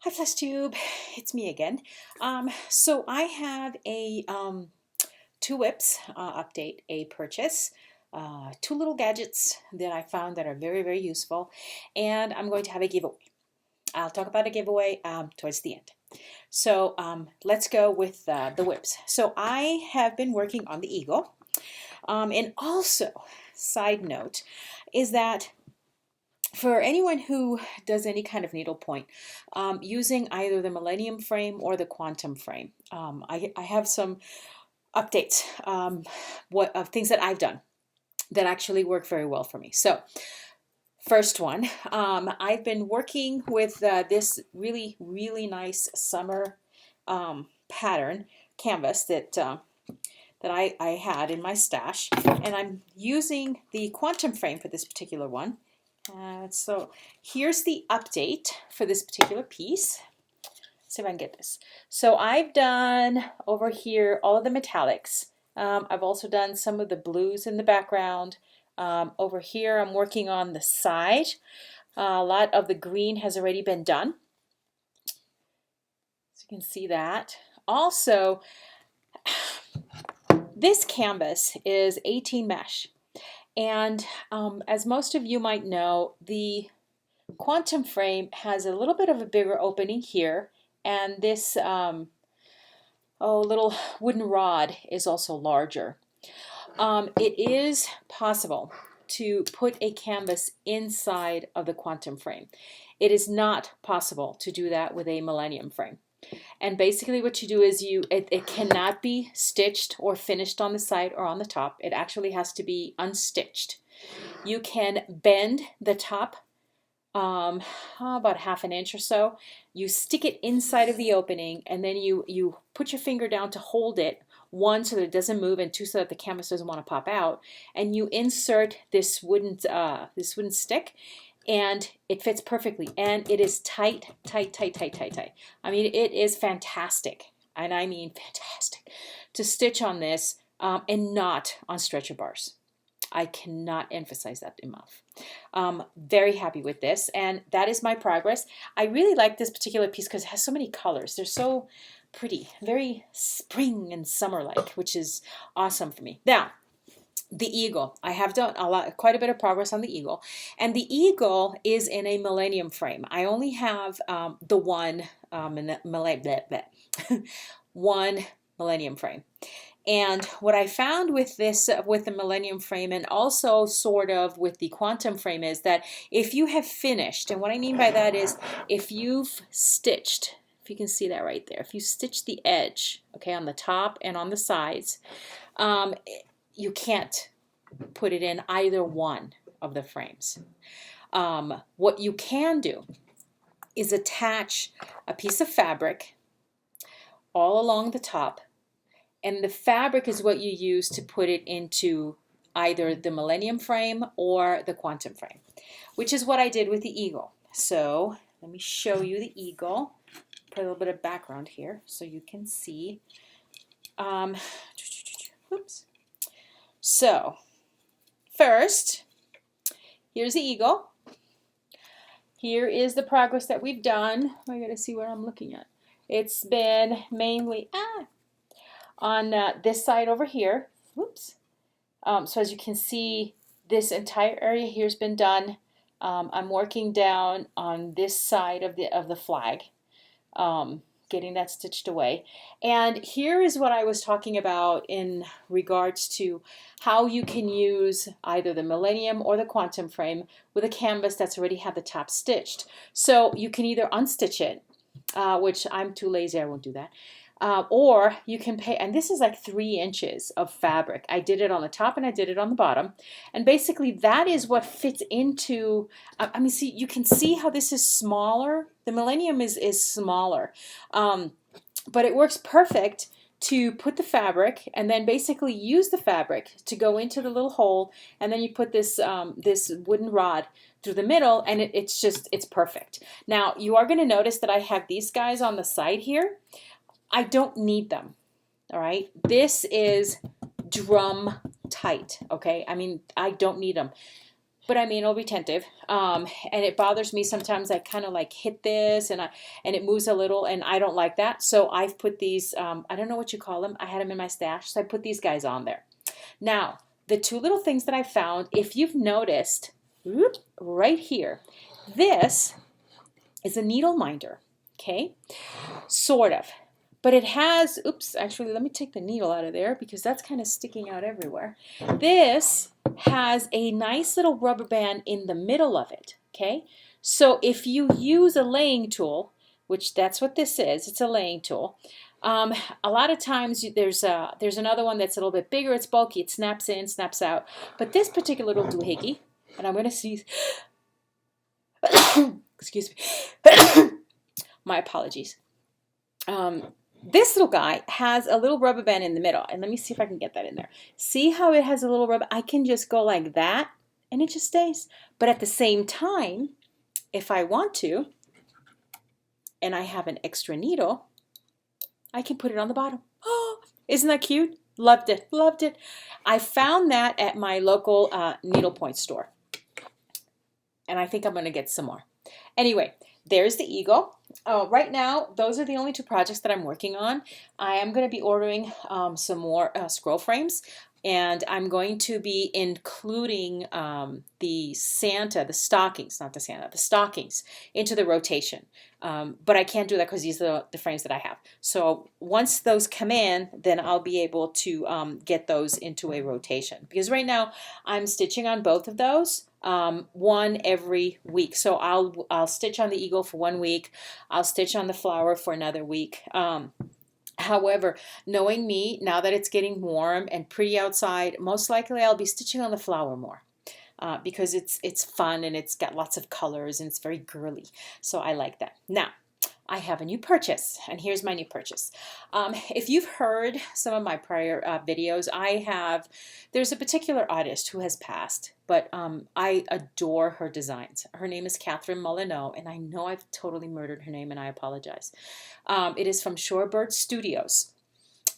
Hi FlexTube, it's me again. So I have a two whips update, a purchase, two little gadgets that I found that are very useful, and I'm going to have a giveaway. I'll talk about a giveaway towards the end. So let's go with the whips. So I have been working on the Eagle, and also, side note, is that for anyone who does any kind of needlepoint, using either the Millennium frame or the Quantum frame, I have some updates of things that I've done that actually work very well for me. So first one, I've been working with this really nice summer pattern canvas that I had in my stash, and I'm using the Quantum frame for this particular one. So here's the update for this particular piece. Let's see if I can get this. So I've done over here all of the metallics. I've also done some of the blues in the background. Over here I'm working on the side. A lot of the green has already been done. So you can see that. Also, this canvas is 18 mesh. And as most of you might know, the Quantum frame has a little bit of a bigger opening here, and this little wooden rod is also larger. It is possible to put a canvas inside of the Quantum frame. It is not possible to do that with a Millennium frame. And basically what you do is it cannot be stitched or finished on the side or on the top. It actually has to be unstitched. You can bend the top about half an inch or so. You stick it inside of the opening, and then you put your finger down to hold it, one, so that it doesn't move, and two, so that the canvas doesn't want to pop out. And you insert this wooden stick, and it fits perfectly, and it is tight. I mean, it is fantastic, and I mean fantastic, to stitch on this and not on stretcher bars. I cannot emphasize that enough. Very happy with this, and that is my progress. I really like this particular piece because it has so many colors. They're so pretty, very spring and summer-like, which is awesome for me. Now, the Eagle. I have done quite a bit of progress on the Eagle, and the Eagle is in a Millennium frame. I only have the one one Millennium frame. And what I found with this, with the Millennium frame, and also sort of with the Quantum frame, is that if you have finished, and what I mean by that is if you've stitched, if you can see that right there, if you stitch the edge, okay, on the top and on the sides, you can't put it in either one of the frames. What you can do is attach a piece of fabric all along the top, and the fabric is what you use to put it into either the Millennium frame or the Quantum frame, which is what I did with the Eagle. So let me show you the Eagle. Put a little bit of background here so you can see. Oops. So first, here's the Eagle. Here is the progress that we've done. I gotta see where I'm looking at. It's been mainly on this side over here. Whoops. So as you can see, this entire area here has been done. I'm working down on this side of the flag, getting that stitched away. And here is what I was talking about in regards to how you can use either the Millennium or the Quantum frame with a canvas that's already had the top stitched. So you can either unstitch it, which I'm too lazy, I won't do that. Or you can pay, and this is like 3 inches of fabric. I did it on the top and I did it on the bottom. And basically that is what fits into, I mean, see, you can see how this is smaller. The Millennium is smaller, but it works perfect to put the fabric and then basically use the fabric to go into the little hole, and then you put this, this wooden rod through the middle, and it's perfect. Now you are going to notice that I have these guys on the side here. I don't need them, all right? This is drum tight, okay? I mean, I don't need them. but I mean, it'll be tentative. And it bothers me sometimes. I kind of like hit this and it moves a little, and I don't like that. So I've put these, I don't know what you call them. I had them in my stash, so I put these guys on there. Now, the two little things that I found, if you've noticed, whoop, right here, this is a needle minder, okay? Sort of. But it has, oops, actually, let me take the needle out of there because that's kind of sticking out everywhere. This has a nice little rubber band in the middle of it, okay? So if you use a laying tool, which that's what this is, it's a laying tool. A lot of times there's another one that's a little bit bigger, it's bulky, it snaps in, snaps out. But this particular little doohickey, and I'm going to see, excuse me, my apologies. This little guy has a little rubber band in the middle, and let me see if I can get that in there. See how it has a little rubber? I can just go like that, and it just stays. But at the same time, if I want to, and I have an extra needle, I can put it on the bottom. Oh, isn't that cute? Loved it, loved it. I found that at my local needlepoint store, and I think I'm going to get some more. Anyway, there's the eagle. Right now, those are the only two projects that I'm working on. I am going to be ordering some more scroll frames, and I'm going to be including the Santa, the stockings, not the Santa, the stockings into the rotation. But I can't do that because these are the frames that I have. So once those come in, then I'll be able to get those into a rotation. Because right now, I'm stitching on both of those. One every week. So I'll stitch on the eagle for 1 week. I'll stitch on the flower for another week. However, knowing me, now that it's getting warm and pretty outside, most likely I'll be stitching on the flower more. Because it's fun and it's got lots of colors and it's very girly. So I like that. Now, I have a new purchase, and here's my new purchase. If you've heard some of my prior videos, there's a particular artist who has passed, but I adore her designs. Her name is Milano, and I know I've totally murdered her name, and I apologize. It is from Shorebird Studios.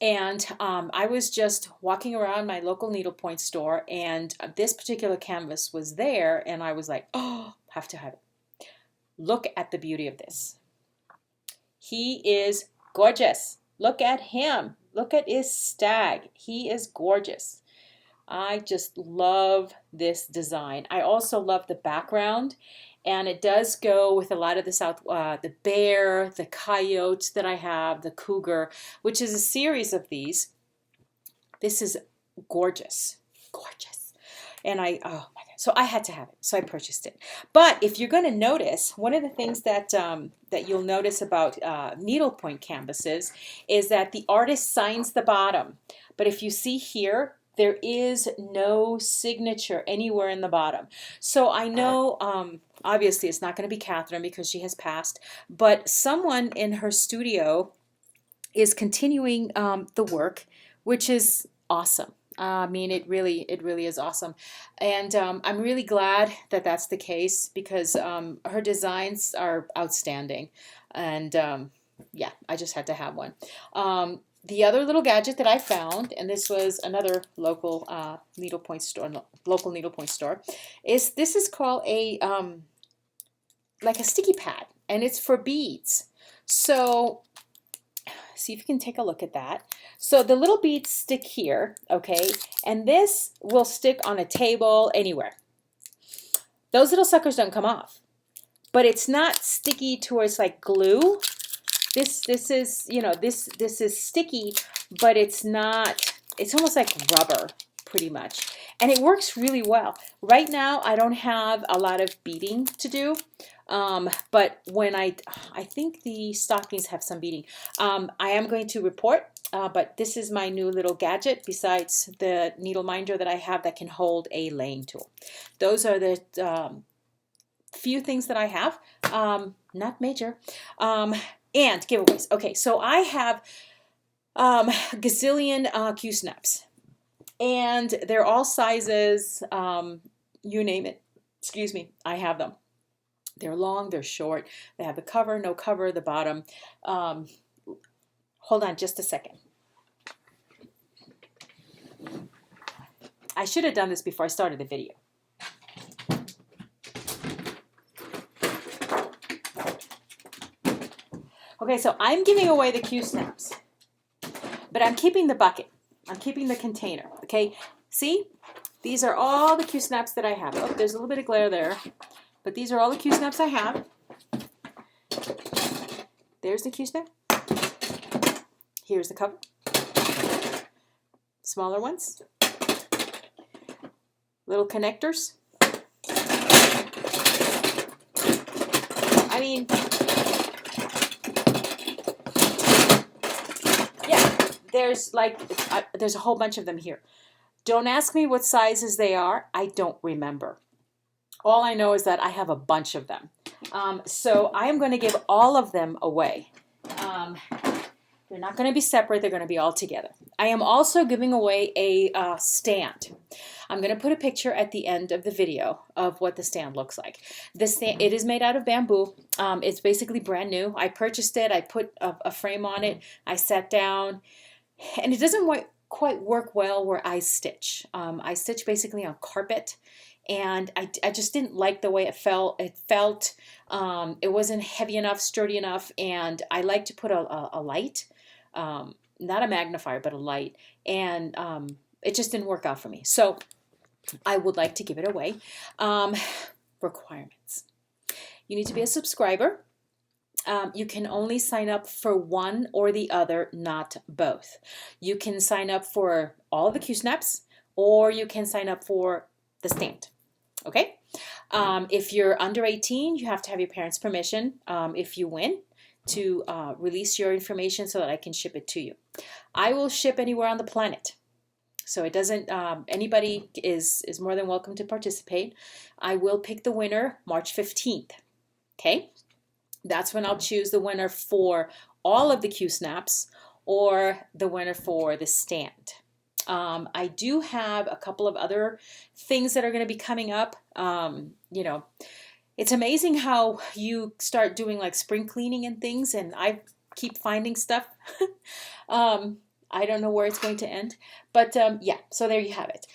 And I was just walking around my local needlepoint store, and this particular canvas was there, and I was like, oh, have to have it. Look at the beauty of this. He is gorgeous. Look at him. Look at his stag. He is gorgeous. I just love this design. I also love the background, and it does go with a lot of the bear, the coyote that I have, the cougar, which is a series of these. This is gorgeous, gorgeous. And oh my God, so I had to have it, so I purchased it. But if you're going to notice, one of the things that that you'll notice about needlepoint canvases is that the artist signs the bottom. But if you see here, there is no signature anywhere in the bottom. So I know, obviously, it's not going to be Catherine because she has passed, but someone in her studio is continuing the work, which is awesome. I mean, it really is awesome. And I'm really glad that that's the case because her designs are outstanding. And yeah, I just had to have one. The other little gadget that I found, and this was another local needlepoint store, is this is called a like a sticky pad, and it's for beads. So see if you can take a look at that. So the little beads stick here, okay, and this will stick on a table anywhere. Those little suckers don't come off, but it's not sticky towards like glue. This is, you know, this is sticky, but it's not, it's almost like rubber pretty much. And it works really well. Right now, I don't have a lot of beading to do, but when I think the stockings have some beading. I am going to report, but this is my new little gadget besides the needle minder that I have that can hold a laying tool. Those are the few things that I have, not major. And giveaways. Okay, so I have gazillion Q-snaps, and they're all sizes, you name it. Excuse me, I have them. They're long, they're short, they have the cover, no cover, the bottom. Hold on just a second. I should have done this before I started the video. Okay, so I'm giving away the Q-snaps, but I'm keeping the bucket. I'm keeping the container, okay? See, these are all the Q-snaps that I have. Oh, there's a little bit of glare there, but these are all the Q-snaps I have. There's the Q-snap. Here's the cover. Smaller ones. Little connectors. I mean, yeah, there's a whole bunch of them here. Don't ask me what sizes they are. I don't remember. All I know is that I have a bunch of them. So I am going to give all of them away. They're not going to be separate. They're going to be all together. I am also giving away a stand. I'm going to put a picture at the end of the video of what the stand looks like. The stand, it is made out of bamboo. It's basically brand new. I purchased it. I put a frame on it. I sat down, and it doesn't quite work well where I stitch. I stitch basically on carpet, and I just didn't like the way it felt. It wasn't heavy enough, sturdy enough, and I like to put a light, not a magnifier, but a light, and it just didn't work out for me. So I would like to give it away. Requirements. You need to be a subscriber. You can only sign up for one or the other, not both. You can sign up for all of the Q-snaps, or you can sign up for the stand. Okay? If you're under 18, you have to have your parents' permission if you win to release your information so that I can ship it to you. I will ship anywhere on the planet. So it doesn't, anybody is more than welcome to participate. I will pick the winner March 15th. Okay? That's when I'll choose the winner for all of the Q-snaps or the winner for the stand. I do have a couple of other things that are going to be coming up. You know, it's amazing how you start doing like spring cleaning and things, and I keep finding stuff. I don't know where it's going to end, but yeah, so there you have it.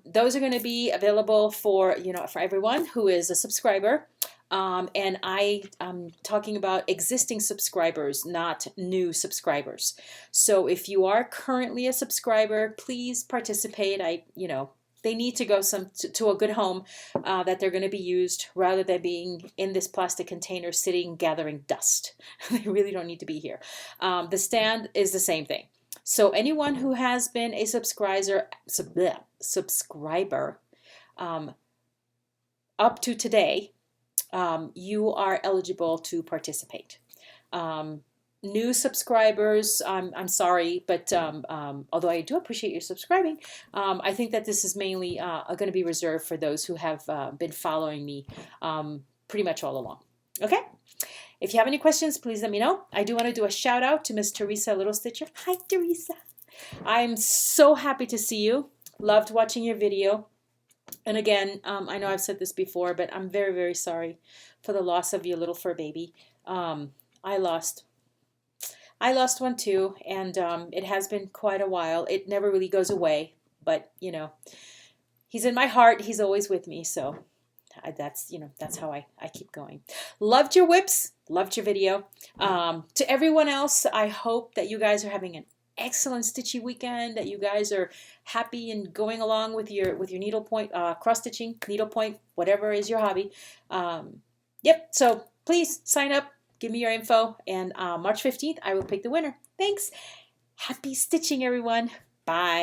Those are going to be available for, for everyone who is a subscriber. And I'm talking about existing subscribers, not new subscribers. So if you are currently a subscriber, please participate. They need to go to a good home that they're going to be used rather than being in this plastic container sitting gathering dust. They really don't need to be here. The stand is the same thing. So anyone who has been a subscriber up to today, you are eligible to participate. New subscribers, I'm sorry, but although I do appreciate you subscribing, I think that this is mainly going to be reserved for those who have been following me pretty much all along. Okay? If you have any questions, please let me know. I do want to do a shout out to Miss Teresa Little Stitcher. Hi, Teresa. I'm so happy to see you. Loved watching your video. And again, I know I've said this before, but I'm very, very sorry for the loss of your little fur baby. I lost one too, and it has been quite a while. It never really goes away, but he's in my heart. He's always with me, so that's how I keep going. Loved your whips. Loved your video. To everyone else, I hope that you guys are having an excellent stitchy weekend, that you guys are happy and going along with your needlepoint, cross stitching, needlepoint, whatever is your hobby. Yep, so please sign up, give me your info, and March 15th, I will pick the winner. Thanks. Happy stitching, everyone. Bye.